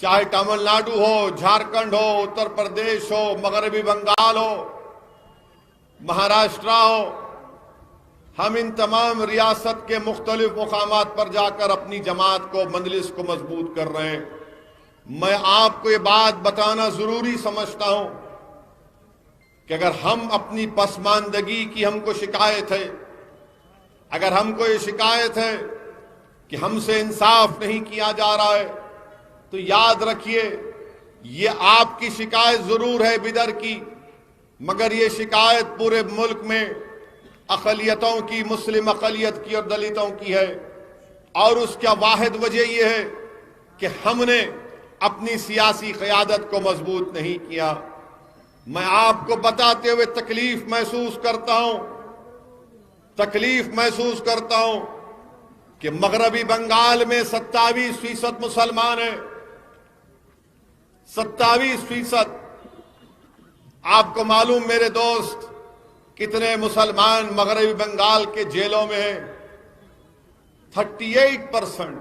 चाहे तमिलनाडु हो, झारखंड हो, उत्तर प्रदेश हो, मगरबी बंगाल हो, महाराष्ट्र हो, हम इन तमाम रियासत के मुख्तलिफ मुकामात पर जाकर अपनी जमात को, मंजलिस को मजबूत कर रहे हैं। मैं आपको ये बात बताना जरूरी समझता हूं कि अगर हम अपनी पसमानदगी की हमको शिकायत है, अगर हमको ये शिकायत है कि हमसे इंसाफ नहीं किया जा रहा है, तो याद रखिए ये आपकी शिकायत जरूर है बिदर की, मगर ये शिकायत पूरे मुल्क में अक़लियतों की, मुस्लिम अक़लियत की और दलितों की है। और उसका वाहिद वजह यह है कि हमने अपनी सियासी क़यादत को मजबूत नहीं किया। मैं आपको बताते हुए तकलीफ महसूस करता हूं कि मगरबी बंगाल में 27% मुसलमान हैं, 27%। आपको मालूम मेरे दोस्त कितने मुसलमान मगरबी बंगाल के जेलों में हैं? 38%।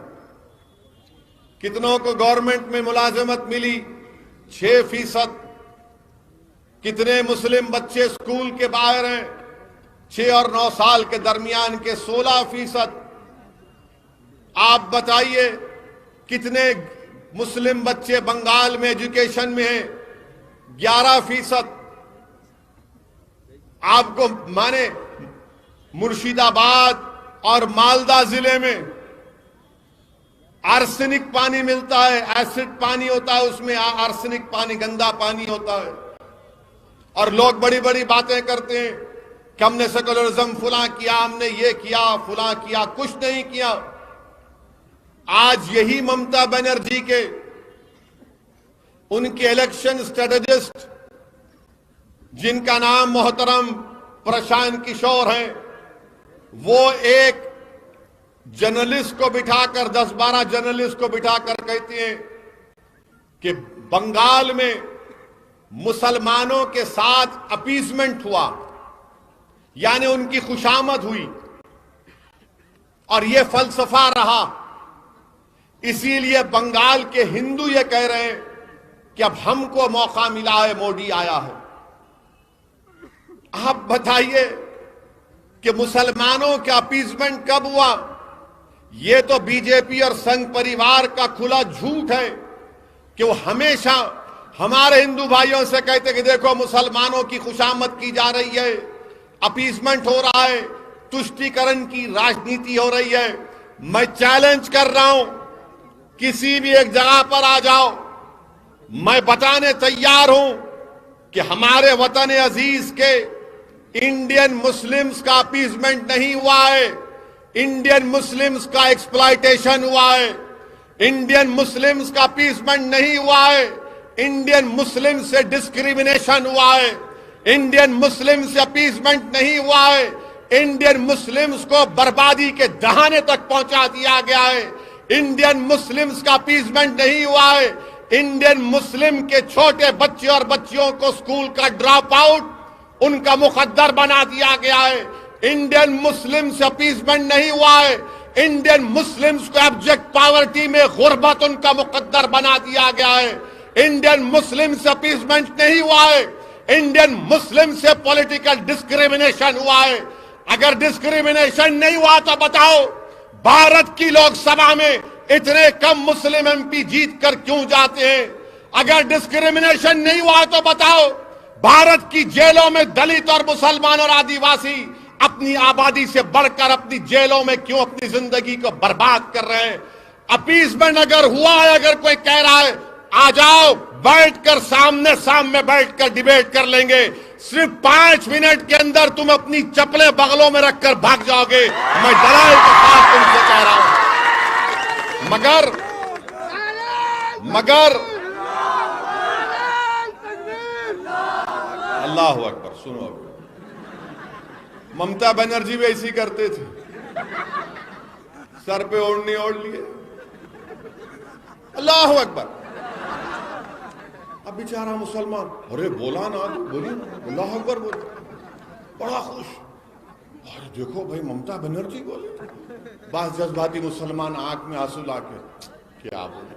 कितनों को गवर्नमेंट में मुलाजमत मिली? 6%। कितने मुस्लिम बच्चे स्कूल के बाहर हैं? 6 और 9 साल के दरमियान के 16%। आप बताइए कितने मुस्लिम बच्चे बंगाल में एजुकेशन में हैं? 11%। आपको माने मुर्शिदाबाद और मालदा जिले में आर्सेनिक पानी मिलता है, एसिड पानी होता है, उसमें आर्सेनिक पानी, गंदा पानी होता है। और लोग बड़ी बड़ी बातें करते हैं कि हमने सेकुलरिज्म फुला किया, हमने ये किया, फुला किया। कुछ नहीं किया। आज यही ममता बनर्जी के, उनके इलेक्शन स्ट्रेटेजिस्ट जिनका नाम मोहतरम प्रशांत किशोर है, वो एक जर्नलिस्ट को बिठाकर, 10-12 जर्नलिस्ट को बिठाकर कहते हैं कि बंगाल में मुसलमानों के साथ अपीजमेंट हुआ, यानी उनकी खुशामद हुई, और यह फलसफा रहा। इसीलिए बंगाल के हिंदू ये कह रहे हैं कि अब हमको मौका मिला है, मोदी आया है। आप बताइए कि मुसलमानों का अपीजमेंट कब हुआ? यह तो बीजेपी और संघ परिवार का खुला झूठ है कि वो हमेशा हमारे हिंदू भाइयों से कहते कि देखो मुसलमानों की खुशामद की जा रही है, अपीजमेंट हो रहा है, तुष्टीकरण की राजनीति हो रही है। मैं चैलेंज कर रहा हूं, किसी भी एक जगह पर आ जाओ, मैं बताने तैयार हूं कि हमारे वतन अजीज के इंडियन मुस्लिम्स का अपीजमेंट नहीं हुआ है, इंडियन मुस्लिम्स का एक्सप्लॉयटेशन हुआ है। इंडियन मुस्लिम्स का अपीजमेंट नहीं हुआ है, इंडियन मुस्लिम से डिस्क्रिमिनेशन हुआ है। इंडियन मुस्लिम से अपीजमेंट नहीं हुआ है, इंडियन मुस्लिम्स को बर्बादी के दहाने तक पहुंचा दिया गया है। इंडियन मुस्लिम्स का अपीजमेंट नहीं हुआ है, इंडियन मुस्लिम के छोटे बच्चे और बच्चियों को स्कूल का ड्रॉप आउट उनका मुकद्दर बना दिया गया है। इंडियन मुस्लिम से अपीजमेंट नहीं हुआ है, इंडियन मुस्लिम्स को एब्जेक्ट पॉवर्टी में गुर्बत उनका मुकद्दर बना दिया गया है। इंडियन मुस्लिम से अपीजमेंट नहीं हुआ है, इंडियन मुस्लिम से पॉलिटिकल डिस्क्रिमिनेशन हुआ है। अगर डिस्क्रिमिनेशन नहीं हुआ तो बताओ, भारत की लोकसभा में इतने कम मुस्लिम एमपी जीत कर क्यों जाते हैं? अगर डिस्क्रिमिनेशन नहीं हुआ तो बताओ, भारत की जेलों में दलित और मुसलमान और आदिवासी अपनी आबादी से बढ़कर अपनी जेलों में क्यों अपनी जिंदगी को बर्बाद कर रहे हैं? अपीजमेंट अगर हुआ है, अगर कोई कह रहा है आ जाओ, बैठकर सामने सामने बैठकर डिबेट कर लेंगे। सिर्फ 5 मिनट के अंदर तुम अपनी चप्पलें बगलों में रखकर भाग जाओगे, मैं दलाल के साथ तुमसे कह रहा हूं। मगर अल्लाह अकबर, सुनो, ममता बनर्जी भी ऐसी करते थे, सर पे ओढ़नी ओढ़ लिए। अल्लाह अकबर। अब बेचारा मुसलमान, अरे बोला ना, बोलिए अल्लाह अकबर, बोल, बड़ा खुश। अरे देखो भाई ममता बनर्जी बोले। बास जज्बाती मुसलमान आंख में आंसू लाके क्या बोले।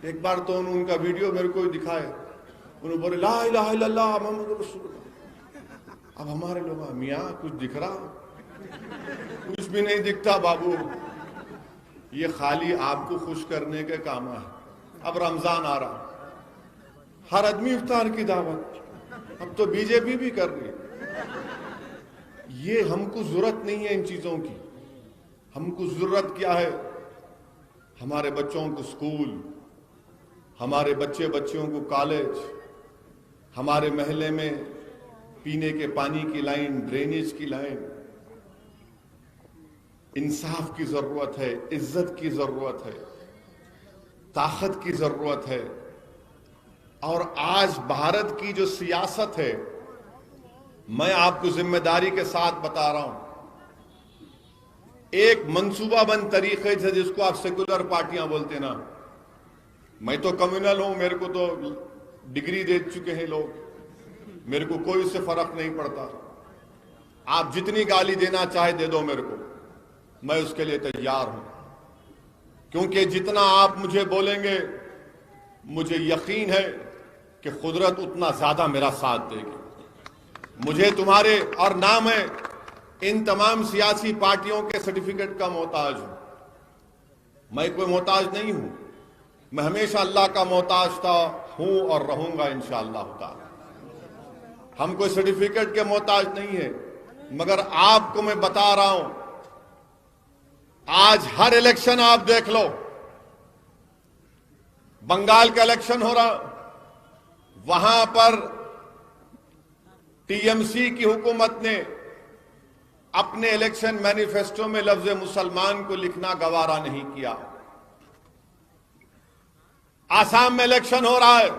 एक बार तो उनका वीडियो मेरे को दिखाए, उन्होंने बोले ला इलाहा इल्लल्लाह मोहम्मद रसूलुल्लाह। अब हमारे लोग मियाँ कुछ दिख रहा? कुछ भी नहीं दिखता बाबू, ये खाली आपको खुश करने के काम है। अब रमजान आ रहा, हर आदमी इफ्तार की दावत, अब तो बीजेपी भी कर रही। ये हमको जरूरत नहीं है इन चीजों की। हमको जरूरत क्या है? हमारे बच्चों को स्कूल, हमारे बच्चे बच्चियों को कॉलेज, हमारे महल्ले में पीने के पानी की लाइन, ड्रेनेज की लाइन। इंसाफ की जरूरत है, इज्जत की जरूरत है, ताकत की जरूरत है। और आज भारत की जो सियासत है, मैं आपको जिम्मेदारी के साथ बता रहा हूं, एक मंसूबाबंद तरीके से, जिसको आप सेकुलर पार्टियां बोलते ना, मैं तो कम्युनल हूं, मेरे को तो डिग्री दे चुके हैं लोग, मेरे को कोई उससे फर्क नहीं पड़ता। आप जितनी गाली देना चाहे दे दो मेरे को, मैं उसके लिए तैयार हूं। क्योंकि जितना आप मुझे बोलेंगे, मुझे यकीन है कि कुदरत उतना ज्यादा मेरा साथ देगी। मुझे तुम्हारे, और ना मैं इन तमाम सियासी पार्टियों के सर्टिफिकेट का मोहताज हूं। मैं कोई मोहताज नहीं हूं, मैं हमेशा अल्लाह का मोहताज था, हूं और रहूंगा इंशाअल्लाह ताला। हम कोई सर्टिफिकेट के मोहताज नहीं है। मगर आपको मैं बता रहा हूं, आज हर इलेक्शन आप देख लो, बंगाल का इलेक्शन हो रहा, वहां पर टीएमसी की हुकूमत ने अपने इलेक्शन मैनिफेस्टो में लफ्ज मुसलमान को लिखना गवारा नहीं किया। आसाम में इलेक्शन हो रहा है,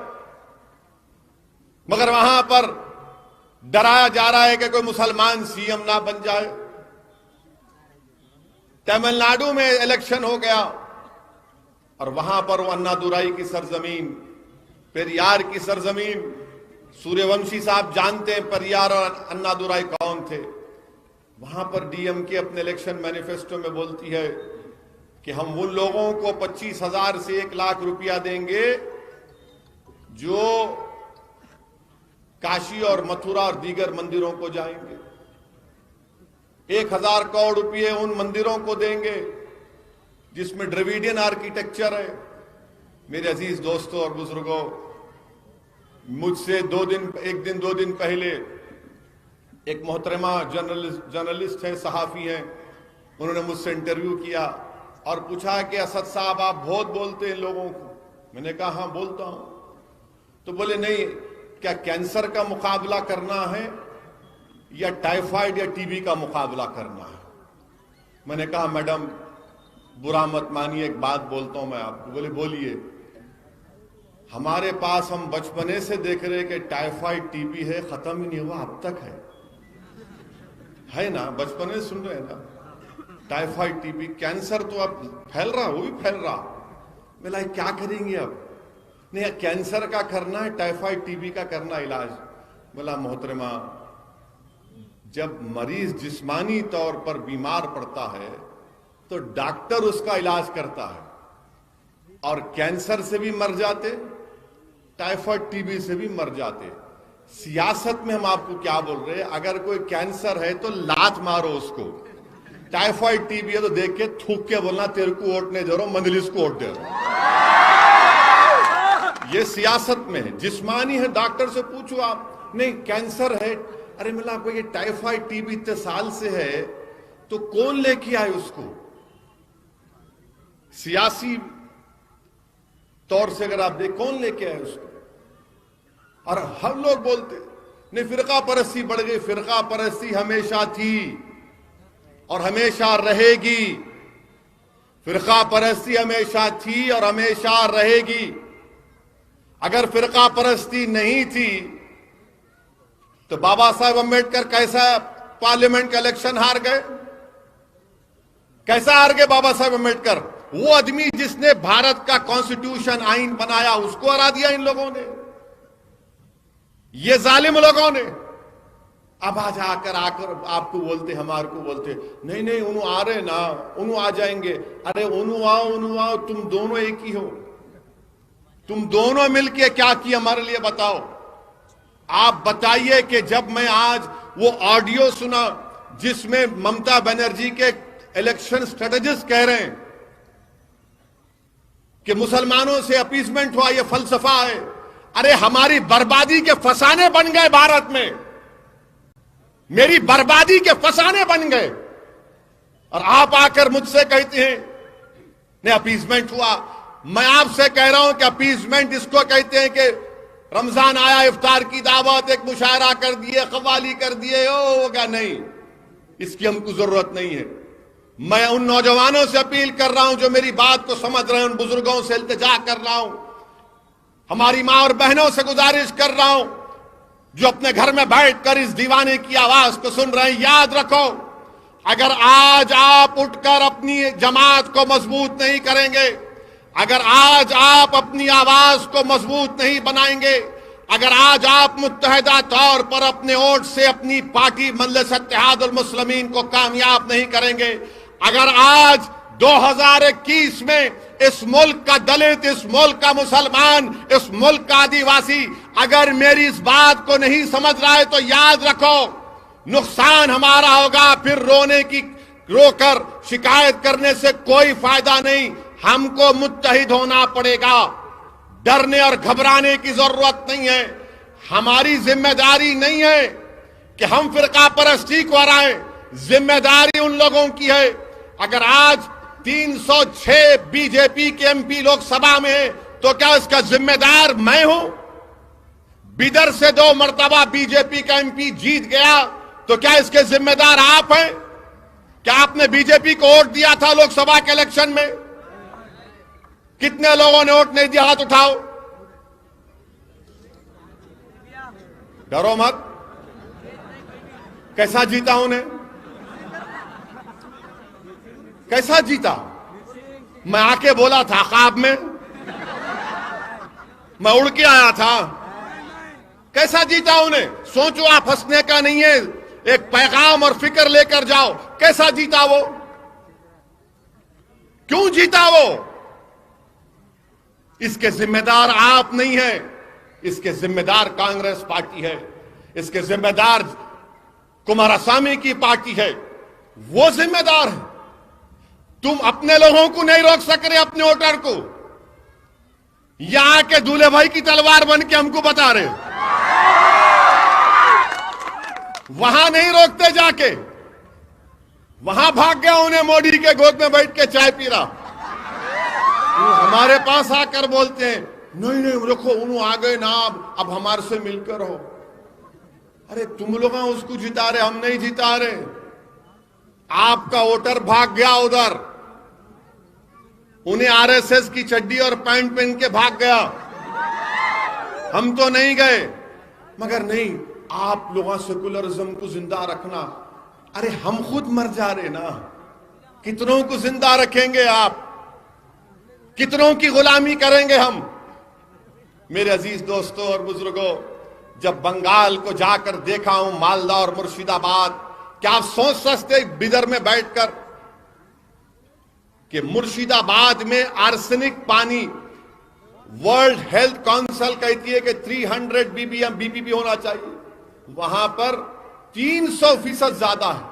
मगर वहां पर डराया जा रहा है कि कोई मुसलमान सीएम ना बन जाए। तमिलनाडु में इलेक्शन हो गया और वहां पर वो अन्नादुराई की सरजमीन, पेरियार की सरजमीन, सूर्यवंशी साहब जानते हैं पेरियार और अन्नादुराई कौन थे। वहां पर डीएमके अपने इलेक्शन मैनिफेस्टो में बोलती है कि हम उन लोगों को 25,000 से 1 लाख रुपया देंगे जो काशी और मथुरा और दीगर मंदिरों को जाएंगे। 1,000 करोड़ रुपये उन मंदिरों को देंगे जिसमें द्रविडियन आर्किटेक्चर है। मेरे अजीज दोस्तों और बुजुर्गों, मुझसे 2 दिन पहले एक मोहतरमा जर्नलिस्ट है, सहाफी हैं, उन्होंने मुझसे इंटरव्यू किया और पूछा कि असद साहब आप बहुत बोलते हैं लोगों को। मैंने कहा हाँ बोलता हूं। तो बोले नहीं, क्या कैंसर का मुकाबला करना है या टाइफाइड या टीबी का मुकाबला करना है? मैंने कहा मैडम बुरा मत मानिए, एक बात बोलता हूं मैं आपको। बोले बोलिए। हमारे पास, हम बचपने से देख रहे कि टाइफाइड टीबी है, खत्म ही नहीं हुआ, अब तक है ना, बचपन में सुन रहे हैं ना, टाइफाइड टीबी। कैंसर तो अब फैल रहा, वो भी फैल रहा। बोला क्या करेंगे अब? नहीं, कैंसर का करना है, टाइफाइड टीबी का करना इलाज। बोला मोहतरमा, जब मरीज जिस्मानी तौर पर बीमार पड़ता है तो डॉक्टर उसका इलाज करता है, और कैंसर से भी मर जाते, टाइफाइड टीबी से भी मर जाते। सियासत में हम आपको क्या बोल रहे हैं, अगर कोई कैंसर है तो लात मारो उसको, टाइफाइड टीबी है तो देख के थूक के बोलना तेरे को वोट नहीं दे रहा, मंजलिस को वोट दे रहा। ये सियासत में है, जिस्मानी है, डॉक्टर से पूछो आप। नहीं कैंसर है, अरे मिला आपको ये टाइफाइड टीबी इतने साल से है तो कौन लेके आए उसको? सियासी तौर से अगर आप देख, कौन लेके आए उसको? और हम लोग बोलते नहीं, फिरका परस्ती बढ़ गई। फिरका परस्ती हमेशा थी और हमेशा रहेगी। फिरका परस्ती हमेशा थी और हमेशा रहेगी। अगर फिरका परस्ती नहीं थी तो बाबा साहब अम्बेडकर कैसा पार्लियामेंट का इलेक्शन हार गए? कैसा हार गए बाबा साहब अम्बेडकर? वो आदमी जिसने भारत का कॉन्स्टिट्यूशन, आईन बनाया, उसको हरा दिया इन लोगों ने, ये जालिम लोगों ने। अब आज आकर आपको बोलते, हमारे को बोलते नहीं नहीं उन्हों आ रहे ना, उन्हों आ जाएंगे। अरे उन्हों आओ तुम दोनों एक ही हो। तुम दोनों मिलके क्या किया हमारे लिए बताओ। आप बताइए कि जब मैं आज वो ऑडियो सुना जिसमें ममता बनर्जी के इलेक्शन स्ट्रेटेजिस्ट कह रहे हैं कि मुसलमानों से अपीसमेंट हुआ, ये फलसफा है। अरे हमारी बर्बादी के फसाने बन गए भारत में, मेरी बर्बादी के फसाने बन गए, और आप आकर मुझसे कहते हैं ने अपीसमेंट हुआ। मैं आपसे कह रहा हूं कि अपीसमेंट इसको कहते हैं कि रमजान आया, इफ्तार की दावत, एक मुशायरा कर दिए, कव्वाली कर दिए, ओ क्या नहीं, इसकी हमको जरूरत नहीं है। मैं उन नौजवानों से अपील कर रहा हूं जो मेरी बात को समझ रहे हैं, उन बुजुर्गों से इल्तिजा कर रहा हूं, हमारी मां और बहनों से गुजारिश कर रहा हूं जो अपने घर में बैठकर इस दीवाने की आवाज को सुन रहे हैं, याद रखो, अगर आज आप उठकर अपनी जमात को मजबूत नहीं करेंगे, अगर आज आप अपनी आवाज को मजबूत नहीं बनाएंगे, अगर आज आप मुत्तहिदा तौर पर अपने वोट से अपनी पार्टी मजलिस इत्तेहादुल मुस्लिमीन को कामयाब नहीं करेंगे, अगर आज 2021 में इस मुल्क का दलित, इस मुल्क का मुसलमान, इस मुल्क का आदिवासी अगर मेरी इस बात को नहीं समझ रहा है तो याद रखो, नुकसान हमारा होगा। फिर रोकर शिकायत करने से कोई फायदा नहीं, हमको मुत्तहिद होना पड़ेगा। डरने और घबराने की जरूरत नहीं है। हमारी जिम्मेदारी नहीं है कि हम फिरका परस्ती को हराएं, जिम्मेदारी उन लोगों की है। अगर आज 306 बीजेपी के एमपी लोकसभा में है तो क्या इसका जिम्मेदार मैं हूं? बिदर से 2 मर्तबा बीजेपी का एमपी जीत गया तो क्या इसके जिम्मेदार आप हैं? क्या आपने बीजेपी को वोट दिया था लोकसभा के इलेक्शन में? कितने लोगों ने वोट नहीं दिया? हाथ उठाओ। डरो मत। कैसा जीता उन्हें? कैसा जीता? मैं आके बोला था ख्वाब में, मैं उड़ के आया था। कैसा जीता उन्हें? सोचो, आप हंसने का नहीं है, एक पैगाम और फिक्र लेकर जाओ। कैसा जीता वो? क्यों जीता वो? इसके जिम्मेदार आप नहीं है, इसके जिम्मेदार कांग्रेस पार्टी है, इसके जिम्मेदार कुमारस्वामी की पार्टी है, वो जिम्मेदार है। तुम अपने लोगों को नहीं रोक सक रहे, अपने वोटर को। यहां के दूल्हे भाई की तलवार बन के हमको बता रहे, वहां नहीं रोकते, जाके वहां भाग गया, उन्हें मोदी के गोद में बैठ के चाय पी रहा। हमारे पास आकर बोलते हैं नहीं नहीं देखो उन्होंने आ गए ना, अब हमारे से मिलकर रहो। अरे तुम लोग उसको जिता रहे, हम नहीं जिता रहे। आपका वोटर भाग गया उधर, उन्हें आरएसएस की चड्डी और पैंट पहन के भाग गया, हम तो नहीं गए। मगर नहीं, आप लोगों सेकुलरिज्म को जिंदा रखना। अरे हम खुद मर जा रहे ना, कितनों को जिंदा रखेंगे आप? कितनों की गुलामी करेंगे हम? मेरे अजीज दोस्तों और बुजुर्गों, जब बंगाल को जाकर देखा हूं, मालदा और मुर्शिदाबाद, क्या आप सोच सकते बिदर में बैठकर कि मुर्शिदाबाद में आर्सेनिक पानी वर्ल्ड हेल्थ काउंसिल कहती है कि 300 बीपीपी होना चाहिए, वहां पर 300% ज्यादा है।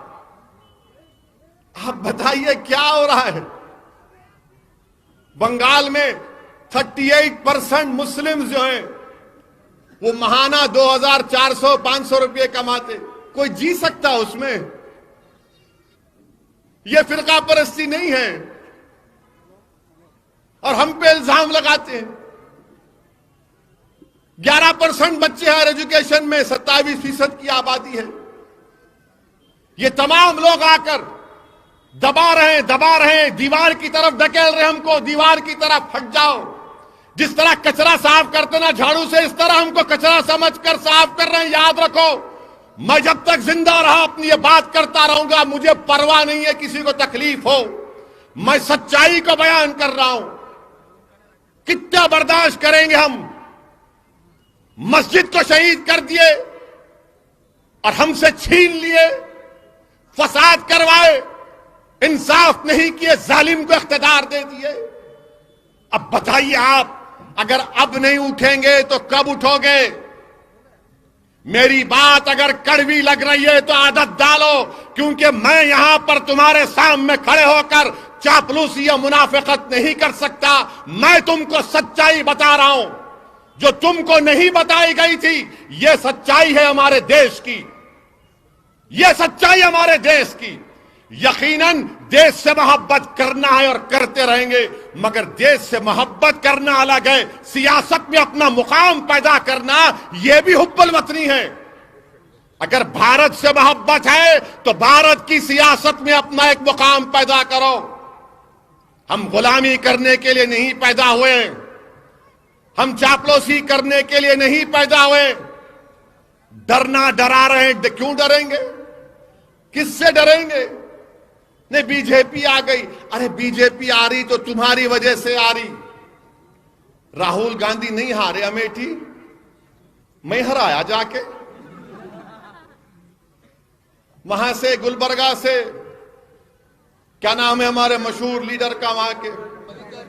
आप बताइए क्या हो रहा है? बंगाल में 38% मुस्लिम जो हैं वो महाना 2400-500 रुपये कमाते। कोई जी सकता उसमें? यह फिरका परस्ती नहीं है। और हम पे इल्जाम लगाते हैं 11% बच्चे हायर एजुकेशन में, 27% की आबादी है। ये तमाम लोग आकर दबा रहे हैं, दीवार की तरफ धकेल रहे, हमको दीवार की तरफ हट जाओ। जिस तरह कचरा साफ करते ना झाड़ू से, इस तरह हमको कचरा समझकर साफ कर रहे हैं। याद रखो, मैं जब तक जिंदा रहा अपनी ये बात करता रहूंगा, मुझे परवाह नहीं है किसी को तकलीफ हो। मैं सच्चाई को बयान कर रहा हूं। कितना बर्दाश्त करेंगे हम? मस्जिद को शहीद कर दिए और हमसे छीन लिए, फसाद करवाए, इंसाफ नहीं किए, जालिम को इख्तिदार दे दिए। अब बताइए आप, अगर अब नहीं उठेंगे तो कब उठोगे? मेरी बात अगर कड़वी लग रही है तो आदत डालो, क्योंकि मैं यहां पर तुम्हारे सामने खड़े होकर चापलूसी या मुनाफिकत नहीं कर सकता। मैं तुमको सच्चाई बता रहा हूं जो तुमको नहीं बताई गई थी। यह सच्चाई है हमारे देश की, यह सच्चाई हमारे देश की। यकीनन देश से मोहब्बत करना है और करते रहेंगे, मगर देश से मोहब्बत करना अलग है, सियासत में अपना मुकाम पैदा करना यह भी हुब्बुल वतनी है। अगर भारत से मोहब्बत है तो भारत की सियासत में अपना एक मुकाम पैदा करो। हम गुलामी करने के लिए नहीं पैदा हुए, हम चापलूसी करने के लिए नहीं पैदा हुए। डरना डरा रहे हैं, क्यों डरेंगे? किससे डरेंगे? नहीं, बीजेपी आ गई। अरे बीजेपी आ रही तो तुम्हारी वजह से आ रही। राहुल गांधी नहीं हारे अमेठी, मैं हराया जाके। वहां से गुलबर्गा से, क्या नाम है हमारे मशहूर लीडर का, वहां के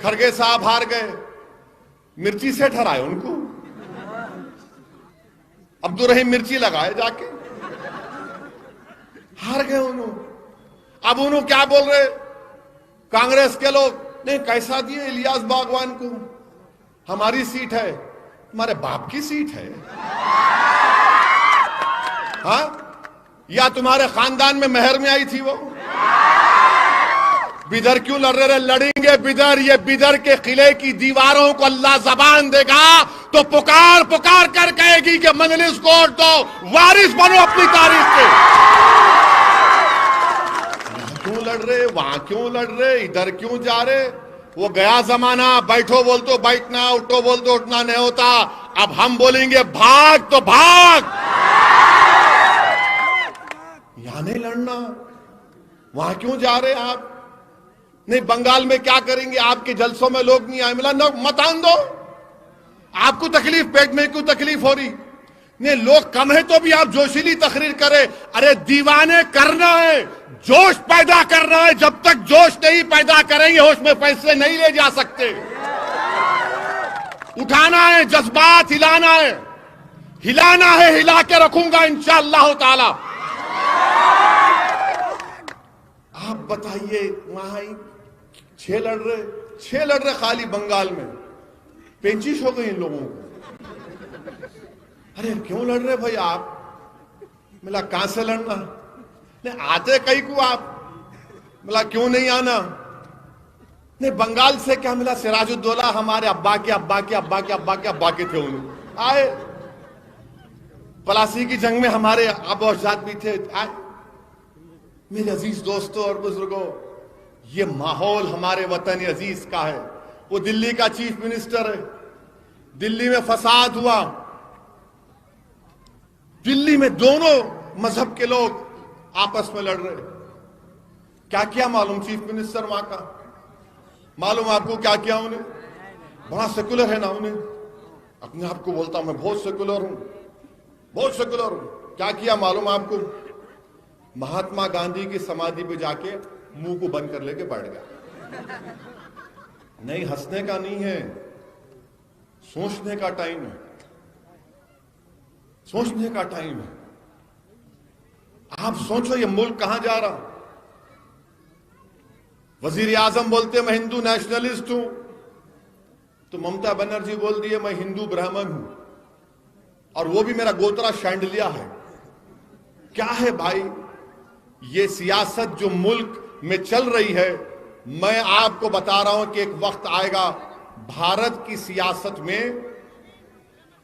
खड़गे साहब हार गए, मिर्ची से ठहराए उनको। अब्दुल रहीम मिर्ची लगाए जाके, हार गए उन्होंने। अब उन्होंने क्या बोल रहे कांग्रेस के लोग? नहीं, कैसा दिए इलियास बागवान को, हमारी सीट है। तुम्हारे बाप की सीट है? हाँ, या तुम्हारे खानदान में मेहर में आई थी वो? बिदर क्यों लड़ रहे? लड़ेंगे बिदर। ये बिदर के किले की दीवारों को अल्लाह जबान देगा तो पुकार पुकार कर कहेगी कि मजलिस को वोट दो, वारिस बनो अपनी तारीख के। क्यों लड़ रहे? वहां क्यों लड़ रहे? इधर क्यों जा रहे? वो गया जमाना, बैठो बोल तो बैठना, उठो बोल तो उठना नहीं होता। अब हम बोलेंगे भाग तो भाग। यहां नहीं लड़ना, वहां क्यों जा रहे आप? नहीं, बंगाल में क्या करेंगे? आपके जलसों में लोग नहीं आए, मिला न मत आन दो। आपको तकलीफ, पेट में क्यों तकलीफ हो रही? नहीं, लोग कम है तो भी आप जोशीली तकरीर करें। अरे दीवाने करना है, जोश पैदा करना है। जब तक जोश नहीं पैदा करेंगे होश में फैसले नहीं ले जा सकते। उठाना है, जज्बात हिलाना है, हिलाना है, हिला के रखूंगा इंशाअल्लाह ताला। आप बताइए, वहां 6 लड़ रहे खाली बंगाल में, 35 हो गई इन लोगों को। अरे क्यों लड़ रहे भाई आप? मिला कहां से लड़ना? नहीं, आते कई को आप, मिला क्यों नहीं आना? नहीं, बंगाल से क्या मिला? सिराजुद्दौला हमारे अब्बा के अब्बा के अब्बा के अब्बा के अब्बा के थे, उन्हें आए। पलासी की जंग में हमारे अब्बा अजदाद भी थे, आए। मेरे अजीज दोस्तों और बुजुर्गों, ये माहौल हमारे वतन अजीज का है। वो दिल्ली का चीफ मिनिस्टर है, दिल्ली में फसाद हुआ, दिल्ली में दोनों मजहब के लोग आपस में लड़ रहे। क्या किया मालूम चीफ मिनिस्टर वहां का? मालूम आपको क्या किया उन्हें? बड़ा सेकुलर है ना, उन्हें अपने आप को बोलता मैं बहुत सेकुलर हूं, बहुत सेकुलर हूं। क्या किया मालूम आपको? महात्मा गांधी की समाधि पे जाके मुंह को बंद कर लेके बैठ गया। नहीं, हंसने का नहीं है, सोचने का टाइम है, सोचने का टाइम है। आप सोचो ये मुल्क कहां जा रहा? वजीर आजम बोलते मैं हिंदू नेशनलिस्ट हूं, तो ममता बनर्जी बोल दिए मैं हिंदू ब्राह्मण हूं, और वो भी मेरा गोत्रा शांडिलिया है। क्या है भाई ये सियासत जो मुल्क में चल रही है? मैं आपको बता रहा हूं कि एक वक्त आएगा भारत की सियासत में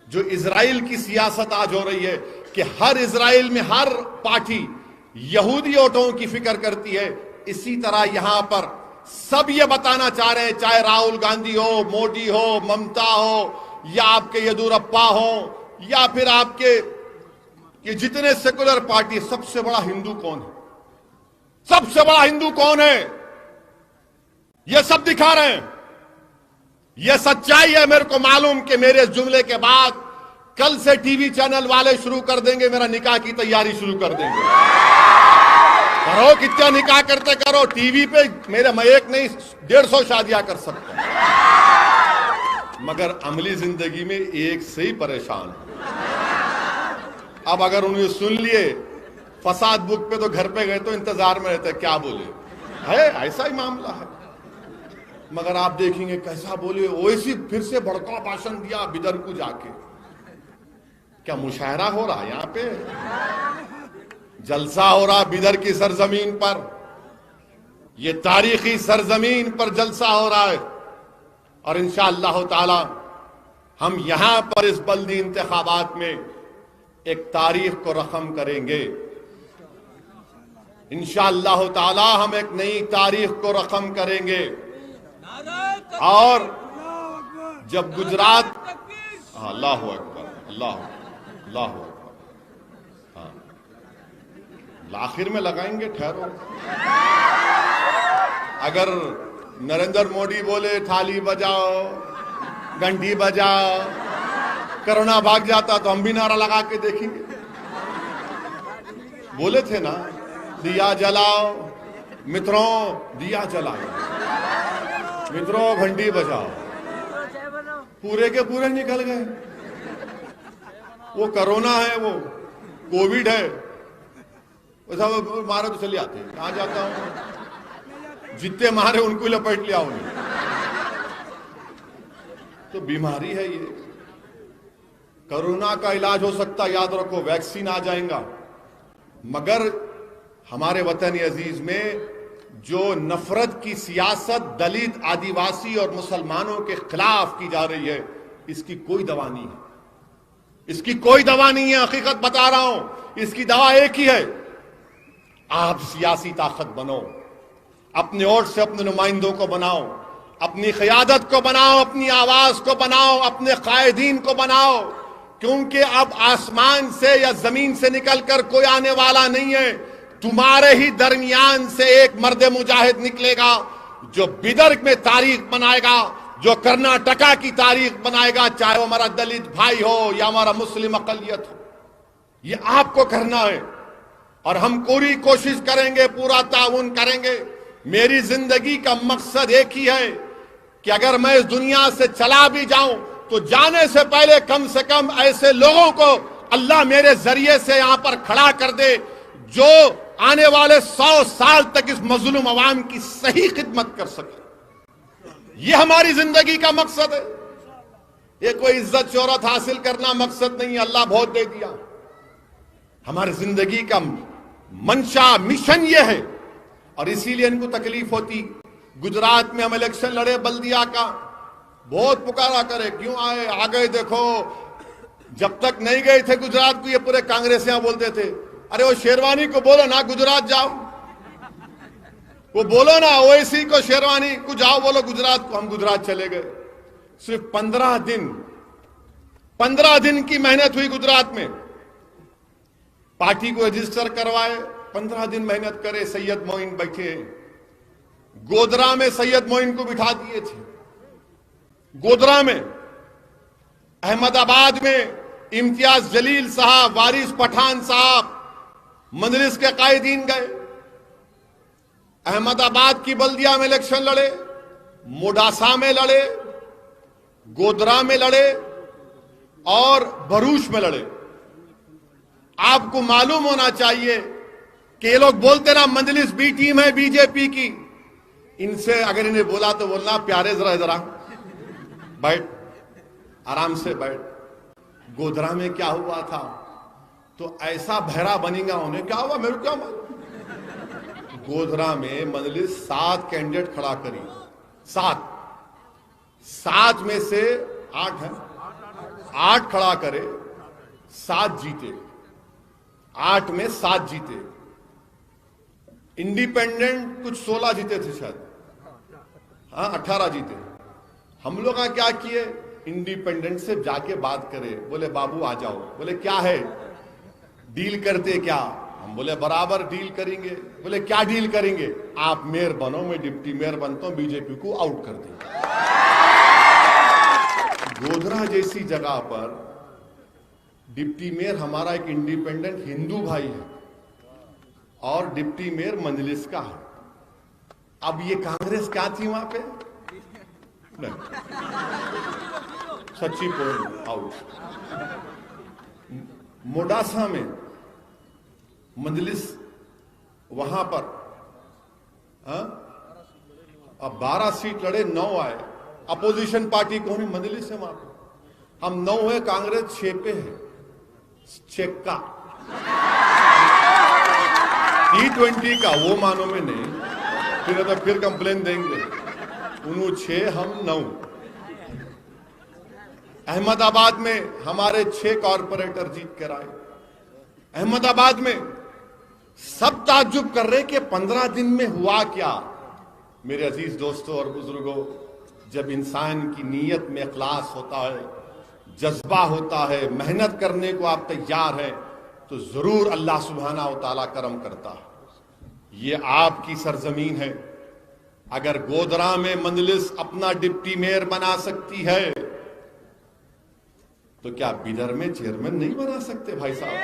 जो इजराइल की सियासत आज हो रही है कि हर इजराइल में हर पार्टी यहूदी वोटों की फिक्र करती है, इसी तरह यहां पर सब ये बताना चाह रहे हैं, चाहे राहुल गांधी हो, मोदी हो, ममता हो, या आपके येदुरप्पा हो, या फिर आपके ये जितने सेकुलर पार्टी, सबसे बड़ा हिंदू कौन है? सबसे बड़ा हिंदू कौन है? ये सब दिखा रहे हैं। ये सच्चाई है। मेरे को मालूम कि मेरे इस जुमले के बाद कल से टीवी चैनल वाले शुरू कर देंगे, मेरा निकाह की तैयारी शुरू कर देंगे। करो, कितना निकाह करते करो, टीवी पे मेरे मैं एक नहीं 150 शादियां कर सकता हूं। मगर अमली जिंदगी में एक से ही परेशान है। अब अगर उन्हें सुन लिए फसाद बुक पे तो घर पे गए तो इंतजार में रहते क्या बोले, है ऐसा ही मामला है। मगर आप देखेंगे कैसा बोले, ओवैसी फिर से भड़का भाषण दिया बिदर को जाके। क्या मुशायरा हो रहा है यहां पे, जलसा हो रहा बिदर की सरजमीन पर, ये तारीखी सरजमीन पर जलसा हो रहा है। और इंशाअल्लाह ताला हम यहां पर इस बल्दी इंतखाबात में एक तारीख को रकम करेंगे। इंशाअल्लाह ताला हम एक नई तारीख को रकम करेंगे। और जब गुजरात, अल्लाह अकबर, अल्लाह अकबर, हाँ आखिर में लगाएंगे, ठहरो। अगर नरेंद्र मोदी बोले थाली बजाओ घंटी बजाओ, कोरोना भाग जाता तो हम भी नारा लगा के देखेंगे। बोले थे ना दिया जलाओ मित्रों, दिया जलाओ मित्रों, घंटी बजाओ, पूरे के पूरे निकल गए। वो कोरोना है, वो कोविड है, वैसा वो मारे तो चले आते, कहां जाता हूं, जितने मारे उनको लपेट लिया उन्हें। तो बीमारी है ये। कोरोना का इलाज हो सकता, याद रखो, वैक्सीन आ जाएगा। मगर हमारे वतन अजीज में जो नफरत की सियासत दलित, आदिवासी और मुसलमानों के खिलाफ की जा रही है, इसकी कोई दवा नहीं है, इसकी कोई दवा नहीं है। हकीकत बता रहा हूं, इसकी दवा एक ही है, आप सियासी ताकत बनो, अपने ओर से अपने नुमाइंदों को बनाओ, अपनी क़यादत को बनाओ, अपनी आवाज को बनाओ, अपने कायदीन को बनाओ। क्योंकि अब आसमान से या जमीन से निकलकर कोई आने वाला नहीं है। तुम्हारे ही दरमियान से एक मर्द मुजाहिद निकलेगा जो बिदर में तारीख बनाएगा, जो कर्नाटका की तारीख बनाएगा, चाहे वो हमारा दलित भाई हो या हमारा मुस्लिम अकलियत हो। ये आपको करना है और हम पूरी कोशिश करेंगे, पूरा ताउन करेंगे। मेरी जिंदगी का मकसद एक ही है कि अगर मैं इस दुनिया से चला भी जाऊं तो जाने से पहले कम से कम ऐसे लोगों को अल्लाह मेरे जरिए से यहां पर खड़ा कर दे जो आने वाले 100 साल तक इस मजलूम अवाम की सही खिदमत कर सके। यह हमारी जिंदगी का मकसद है। ये कोई इज्जत शोहरत हासिल करना मकसद नहीं, अल्लाह बहुत दे दिया। हमारी जिंदगी का मंशा, मिशन ये है और इसीलिए इनको तकलीफ होती। गुजरात में हम इलेक्शन लड़े बल्दिया का, बहुत पुकारा करे, क्यों आए, आ गए। देखो जब तक नहीं गए थे गुजरात को, ये पूरे कांग्रेसियां बोलते थे, अरे वो शेरवानी को बोलो ना गुजरात जाओ, वो बोलो ना ओवैसी को, शेरवानी को जाओ बोलो गुजरात को। हम गुजरात चले गए, सिर्फ 15 दिन की मेहनत हुई गुजरात में। पार्टी को रजिस्टर करवाए, 15 दिन मेहनत करे। सैयद मोइन बैठे, गोधरा में सैयद मोइन को बिठा दिए थे, गोधरा में। अहमदाबाद में इम्तियाज जलील साहब, वारिस पठान साहब, मजलिस के कायदीन गए। अहमदाबाद की बल्दिया में इलेक्शन लड़े, मोडासा में लड़े, गोधरा में लड़े और भरूच में लड़े। आपको मालूम होना चाहिए कि ये लोग बोलते ना मजलिस बी टीम है बीजेपी की। इनसे अगर इन्हें बोला तो बोलना प्यारे जरा बैठ, आराम से बैठ। गोधरा में क्या हुआ था तो ऐसा बहरा बनेगा, उन्हें क्या हुआ मेरे को क्या मालूम। गोधरा में मजलिस 7 कैंडिडेट खड़ा करी, 7 में से 8 है, 8 खड़ा करे, 7 जीते, 8 में 7 जीते। इंडिपेंडेंट कुछ 16 जीते थे शायद, हाँ 18 जीते। हम लोग क्या किए, इंडिपेंडेंट से जाके बात करे, बोले बाबू आ जाओ। बोले क्या है, डील करते क्या? हम बोले बराबर डील करेंगे। बोले क्या डील करेंगे? आप मेयर बनो, मैं डिप्टी मेयर बनता हूं, बीजेपी को आउट कर देंगे। गोधरा जैसी जगह पर डिप्टी मेयर हमारा एक इंडिपेंडेंट हिंदू भाई है और डिप्टी मेयर मजलिस का है। अब ये कांग्रेस क्या थी वहां पे? नहीं। सच्ची पॉइंट आउट। मोडासा में मजलिस वहां पर अब 12 सीट लड़े, 9 आए, अपोजिशन पार्टी को ही मजलिस है वहां पर। हम 9 है, कांग्रेस 6 पे है। चेक्का T20 का वो मानो में नहीं, फिर कंप्लेन देंगे। उन्होंने 6 हम 9। अहमदाबाद में हमारे 6 कॉरपोरेटर जीत कर आए। अहमदाबाद में सब ताज्जुब कर रहे कि 15 दिन में हुआ क्या। मेरे अजीज दोस्तों और बुजुर्गों, जब इंसान की नीयत में इखलास होता है, जज्बा होता है, मेहनत करने को आप तैयार हैं, तो जरूर अल्लाह सुब्हाना व तआला करम करता है। ये आपकी सरजमीन है। अगर गोधरा में मजलिस अपना डिप्टी मेयर बना सकती है, तो क्या बिदर में चेयरमैन नहीं बना सकते भाई साहब?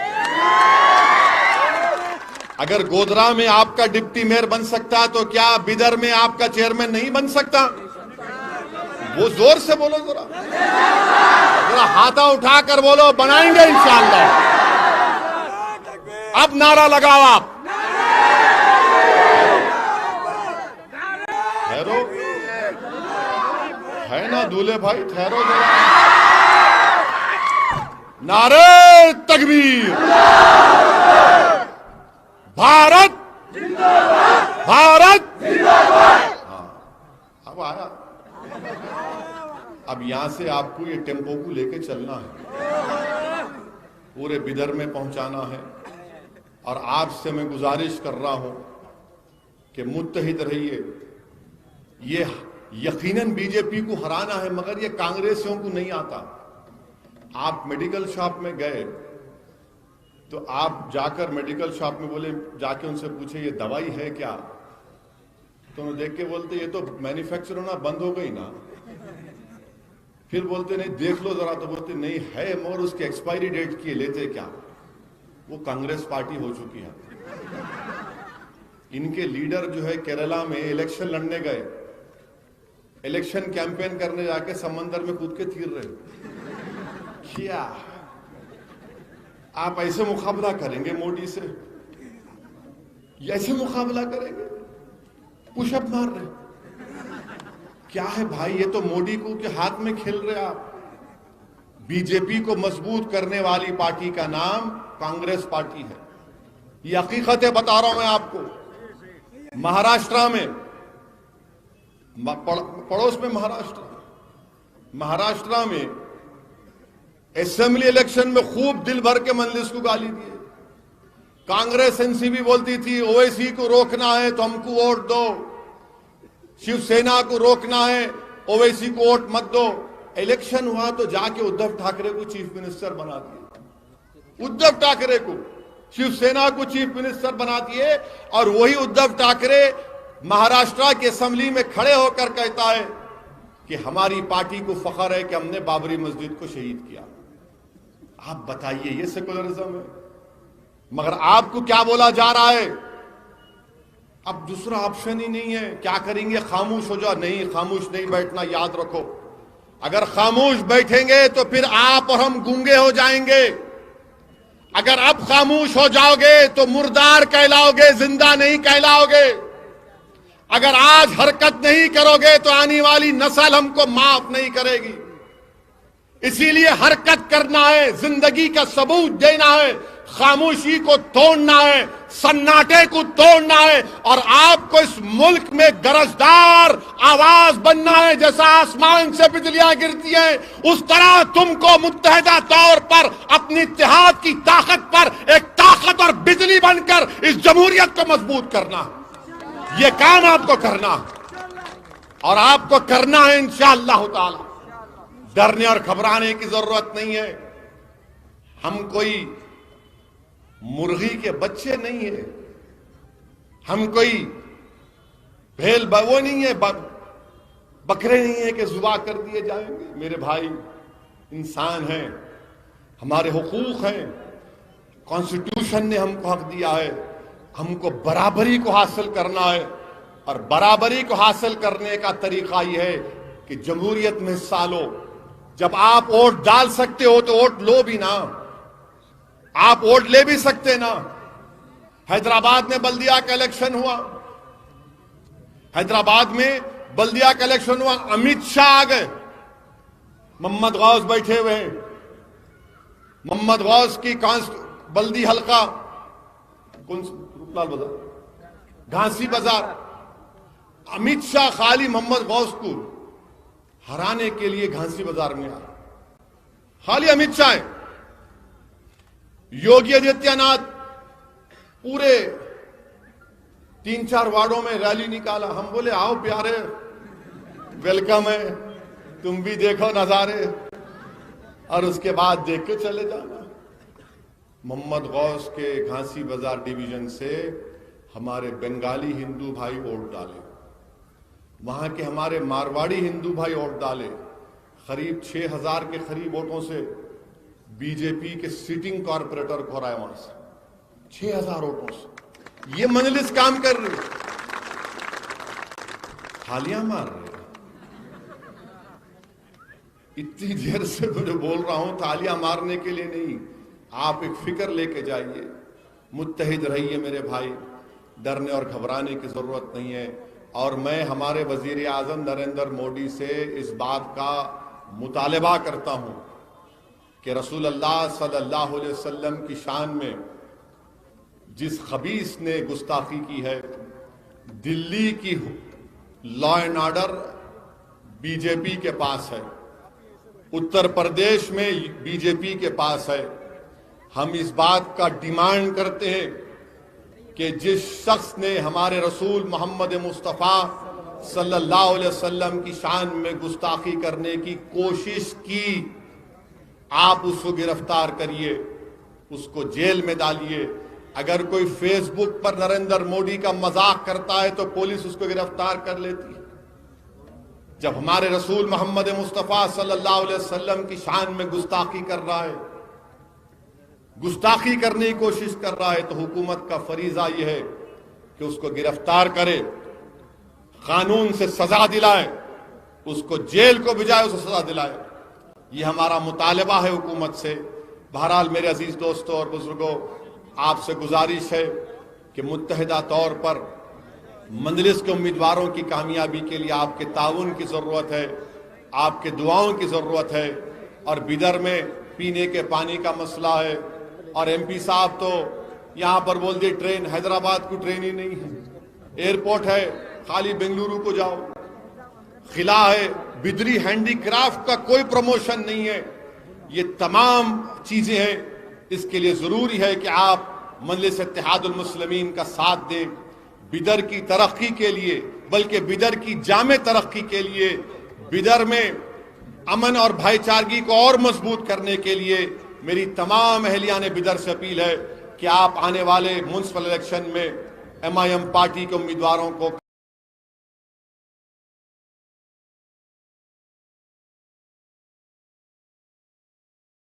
अगर गोधरा में आपका डिप्टी मेयर बन सकता तो क्या बिदर में आपका चेयरमैन नहीं बन सकता? वो जोर से बोलो, जरा हाथा उठाकर बोलो, बनाएंगे इंशाअल्लाह। अब नारा लगाओ आप। ठहरो, है ना दूल्हे भाई, ठहरो जरा। नारे तकबीर, भारत भारत। हाँ, अब आया। अब यहां से आपको ये टेम्पो को लेके चलना है, पूरे बिदर में पहुंचाना है। और आपसे मैं गुजारिश कर रहा हूं कि मुत्तहिद रहिए। ये यकीनन बीजेपी को हराना है, मगर ये कांग्रेसियों को नहीं आता। आप मेडिकल शॉप में गए तो आप जाकर मेडिकल शॉप में बोले, जाके उनसे पूछे ये दवाई है क्या, तो उन्हें देख के बोलते ये तो मैन्युफैक्चर होना बंद हो गई ना। फिर बोलते नहीं देख लो जरा, तो बोलते नहीं है मगर उसकी एक्सपायरी डेट की लेते क्या। वो कांग्रेस पार्टी हो चुकी है। इनके लीडर जो है केरला में इलेक्शन लड़ने गए, इलेक्शन कैंपेन करने जाके समंदर में कूद के तीर रहे। क्या आप ऐसे मुकाबला करेंगे मोदी से? ऐसे मुकाबला करेंगे? पुशअप मार रहे क्या है भाई? ये तो मोदी को के हाथ में खेल रहे आप। बीजेपी को मजबूत करने वाली पार्टी का नाम कांग्रेस पार्टी है। ये हकीकतें बता रहा हूं मैं आपको। महाराष्ट्र में, पड़ोस में महाराष्ट्र में असेंबली इलेक्शन में खूब दिल भर के मजलिस को गाली दिए। कांग्रेस एनसीपी बोलती थी ओवैसी को रोकना है तो हमको वोट दो, शिवसेना को रोकना है ओवैसी को वोट मत दो। इलेक्शन हुआ तो जाके उद्धव ठाकरे को चीफ मिनिस्टर बना दिए। उद्धव ठाकरे को, शिवसेना को चीफ मिनिस्टर बना दिए। और वही उद्धव ठाकरे महाराष्ट्र की असेंबली में खड़े होकर कहता है कि हमारी पार्टी को फख्र है कि हमने बाबरी मस्जिद को शहीद किया। आप बताइए, ये सेकुलरिज्म है? मगर आपको क्या बोला जा रहा है? अब दूसरा ऑप्शन ही नहीं है। क्या करेंगे? खामोश हो जाओ? नहीं, खामोश नहीं बैठना, याद रखो। अगर खामोश बैठेंगे तो फिर आप और हम गूंगे हो जाएंगे। अगर अब खामोश हो जाओगे तो मुर्दार कहलाओगे, जिंदा नहीं कहलाओगे। अगर आज हरकत नहीं करोगे तो आने वाली नस्ल हमको माफ नहीं करेगी। इसीलिए हरकत करना है, जिंदगी का सबूत देना है, खामोशी को तोड़ना है, सन्नाटे को तोड़ना है। और आपको इस मुल्क में गरजदार आवाज बनना है। जैसा आसमान से बिजलियां गिरती हैं, उस तरह तुमको मुत्तहिदा तौर पर अपनी इत्तेहाद की ताकत पर एक ताकत और बिजली बनकर इस जमहूरियत को मजबूत करना है। ये काम आपको करना है और आपको करना है इंशाअल्लाह ताला। डरने और घबराने की जरूरत नहीं है। हम कोई मुर्गी के बच्चे नहीं है, हम कोई भेल वो नहीं है, बकरे नहीं है कि जुबा कर दिए जाएंगे। मेरे भाई इंसान हैं, हमारे हुकूक हैं, कॉन्स्टिट्यूशन ने हमको हक दिया है। हमको बराबरी को हासिल करना है और बराबरी को हासिल करने का तरीका यह है कि जमहूरियत में हिस्सा लो, जब आप वोट डाल सकते हो तो वोट लो भी ना, आप वोट ले भी सकते ना। हैदराबाद में बल्दिया का इलेक्शन हुआ, हैदराबाद में बल्दिया का इलेक्शन हुआ, अमित शाह आ गए, मोहम्मद गौस बैठे हुए हैं, मोहम्मद गौस की बल्दी हल्का कौन रूपलाल बाजार, घासी बाजार, अमित शाह खाली मोहम्मद गौस को हराने के लिए घासी बाजार में आ, खाली अमित शाह है। योगी आदित्यनाथ पूरे 3-4 वार्डों में रैली निकाला। हम बोले आओ प्यारे, वेलकम है, तुम भी देखो नजारे और उसके बाद देख के चले जाना। मोहम्मद गौस के घासी बाजार डिवीजन से हमारे बंगाली हिंदू भाई वोट डाले, वहां के हमारे मारवाड़ी हिंदू भाई वोट डाले। करीब 6000 के करीब वोटों से बीजेपी के सिटिंग कॉर्पोरेटर को हराया वहां से, 6000 वोटों से। ये मजलिस काम कर रही, थालियां मार रहे। इतनी देर से मुझे बोल रहा हूं, तालियां मारने के लिए नहीं, आप एक फिक्र लेके जाइए, मुत्तहिद रहिए मेरे भाई, डरने और घबराने की जरूरत नहीं है। और मैं हमारे वजीर आजम नरेंद्र मोदी से इस बात का मुतालबा करता हूं कि रसूल अल्लाह सल्लल्लाहु अलैहि वसल्लम की शान में जिस खबीस ने गुस्ताखी की है, दिल्ली की लॉ एंड ऑर्डर बीजेपी के पास है, उत्तर प्रदेश में बीजेपी के पास है। हम इस बात का डिमांड करते हैं कि जिस शख्स ने हमारे रसूल मोहम्मद मुस्तफ़ा सल्लल्लाहु अलैहि वसल्लम की शान में गुस्ताखी करने की कोशिश की, आप उसको गिरफ्तार करिए, उसको जेल में डालिए। अगर कोई फेसबुक पर नरेंद्र मोदी का मजाक करता है तो पुलिस उसको गिरफ्तार कर लेती है। जब हमारे रसूल मोहम्मद मुस्तफ़ा सल्लल्लाहु अलैहि वसल्लम की शान में गुस्ताखी कर रहा है, गुस्ताखी करने की कोशिश कर रहा है, तो हुकूमत का फरीजा यह है कि उसको गिरफ्तार करे, कानून से सजा दिलाए, उसको जेल को भिजाए, उसको सजा दिलाए। ये हमारा मुतालबा है हुकूमत से। बहरहाल मेरे अजीज दोस्तों और बुजुर्गों, आपसे गुजारिश है कि मुत्तहिदा तौर पर मंजलिस के उम्मीदवारों की कामयाबी के लिए आपके ताउन की जरूरत है, आपके दुआओं की जरूरत है। और बिदर में पीने के पानी का मसला है, और एमपी साहब तो यहां पर बोल दिए ट्रेन, हैदराबाद की ट्रेन ही नहीं है, एयरपोर्ट है, खाली बेंगलुरु को जाओ। खिला है, बिदरी हैंडीक्राफ्ट का कोई प्रमोशन नहीं है। ये तमाम चीजें हैं, इसके लिए जरूरी है कि आप मजलिस इत्तेहादुल मुस्लिमीन का साथ दें। बिदर की तरक्की के लिए, बल्कि बिदर की जामे तरक्की के लिए, बिदर में अमन और भाईचारगी को और मजबूत करने के लिए मेरी तमाम अहलियान बिदर से अपील है कि आप आने वाले म्युनिसिपल इलेक्शन में MIM पार्टी के उम्मीदवारों को